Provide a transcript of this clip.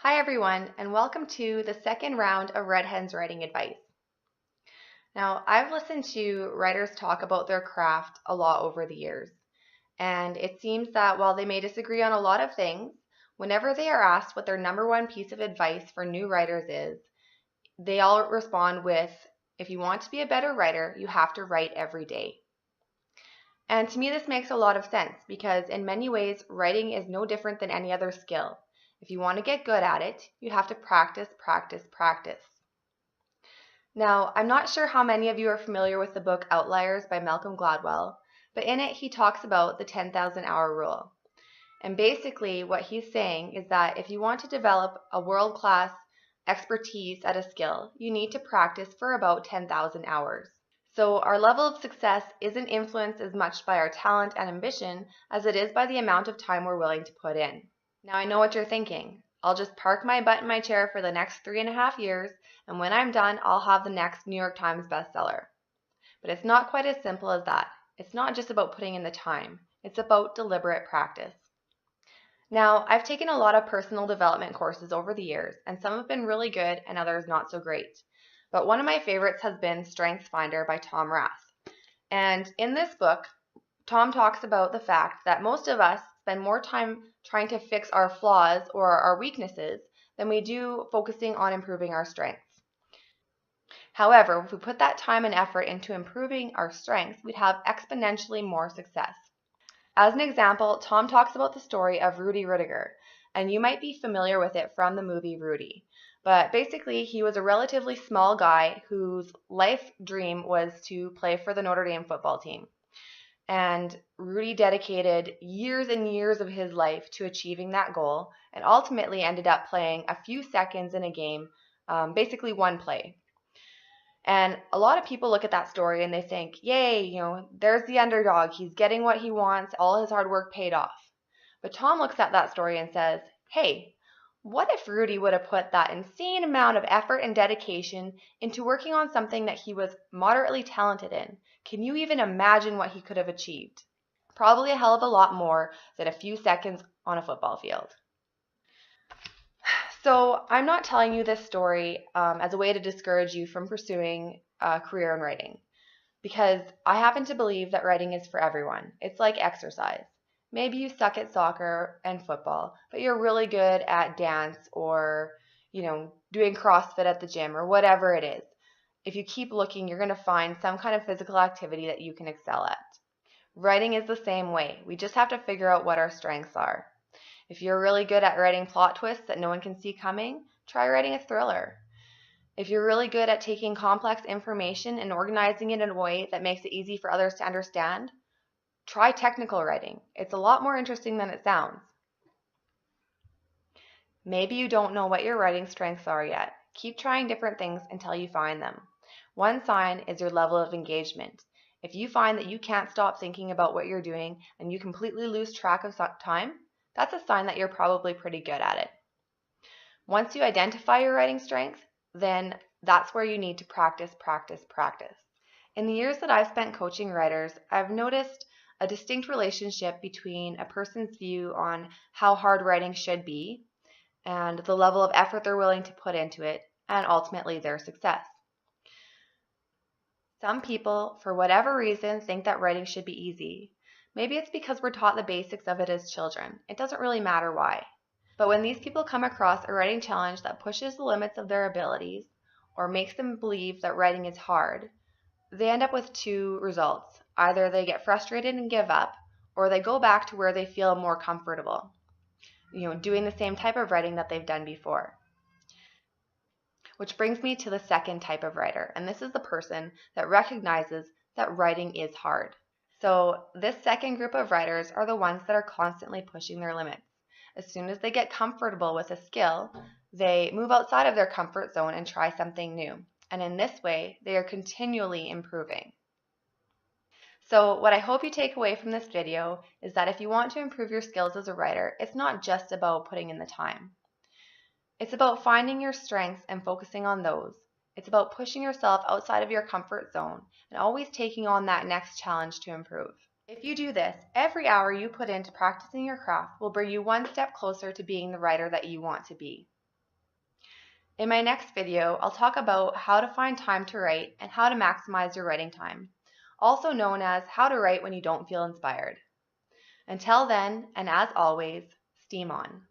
Hi everyone, and welcome to the second round of RedHens writing advice. Now, I've listened to writers talk about their craft a lot over the years, and it seems that while they may disagree on a lot of things, whenever they are asked what their number one piece of advice for new writers is, they all respond with, if you want to be a better writer, you have to write every day. And to me, this makes a lot of sense because in many ways, writing is no different than any other skill. If you want to get good at it, you have to practice, practice, practice. Now, I'm not sure how many of you are familiar with the book Outliers by Malcolm Gladwell, but in it he talks about the 10,000 hour rule. And basically what he's saying is that if you want to develop a world-class expertise at a skill, you need to practice for about 10,000 hours. So our level of success isn't influenced as much by our talent and ambition as it is by the amount of time we're willing to put in. Now I know what you're thinking. I'll just park my butt in my chair for the next 3.5 years, and when I'm done, I'll have the next New York Times bestseller. But it's not quite as simple as that. It's not just about putting in the time. It's about deliberate practice. Now, I've taken a lot of personal development courses over the years, and some have been really good and others not so great. But one of my favorites has been Strengths Finder by Tom Rath. And in this book, Tom talks about the fact that most of us spend more time trying to fix our flaws or our weaknesses than we do focusing on improving our strengths. However, if we put that time and effort into improving our strengths, we'd have exponentially more success. As an example, Tom talks about the story of Rudy Ruettiger, and you might be familiar with it from the movie Rudy. But basically, he was a relatively small guy whose life dream was to play for the Notre Dame football team. And Rudy dedicated years and years of his life to achieving that goal and ultimately ended up playing a few seconds in a game, basically one play. And a lot of people look at that story and they think, yay, there's the underdog. He's getting what he wants. All his hard work paid off. But Tom looks at that story and says, hey, what if Rudy would have put that insane amount of effort and dedication into working on something that he was moderately talented in? Can you even imagine what he could have achieved? Probably a hell of a lot more than a few seconds on a football field. So I'm not telling you this story as a way to discourage you from pursuing a career in writing, because I happen to believe that writing is for everyone. It's like exercise. Maybe you suck at soccer and football, but you're really good at dance or, doing CrossFit at the gym or whatever it is. If you keep looking, you're going to find some kind of physical activity that you can excel at. Writing is the same way. We just have to figure out what our strengths are. If you're really good at writing plot twists that no one can see coming, try writing a thriller. If you're really good at taking complex information and organizing it in a way that makes it easy for others to understand, try technical writing. It's a lot more interesting than it sounds. Maybe you don't know what your writing strengths are yet. Keep trying different things until you find them. One sign is your level of engagement. If you find that you can't stop thinking about what you're doing and you completely lose track of time, that's a sign that you're probably pretty good at it. Once you identify your writing strength, then that's where you need to practice, practice, practice. In the years that I've spent coaching writers, I've noticed a distinct relationship between a person's view on how hard writing should be and the level of effort they're willing to put into it, and ultimately their success. Some people, for whatever reason, think that writing should be easy. Maybe it's because we're taught the basics of it as children. It doesn't really matter why. But when these people come across a writing challenge that pushes the limits of their abilities or makes them believe that writing is hard, they end up with two results. Either they get frustrated and give up, or they go back to where they feel more comfortable, doing the same type of writing that they've done before. Which brings me to the second type of writer, and this is the person that recognizes that writing is hard. So this second group of writers are the ones that are constantly pushing their limits. As soon as they get comfortable with a skill, they move outside of their comfort zone and try something new. And in this way, they are continually improving. So what I hope you take away from this video is that if you want to improve your skills as a writer, it's not just about putting in the time. It's about finding your strengths and focusing on those. It's about pushing yourself outside of your comfort zone and always taking on that next challenge to improve. If you do this, every hour you put into practicing your craft will bring you one step closer to being the writer that you want to be. In my next video, I'll talk about how to find time to write and how to maximize your writing time, also known as how to write when you don't feel inspired. Until then, and as always, steam on.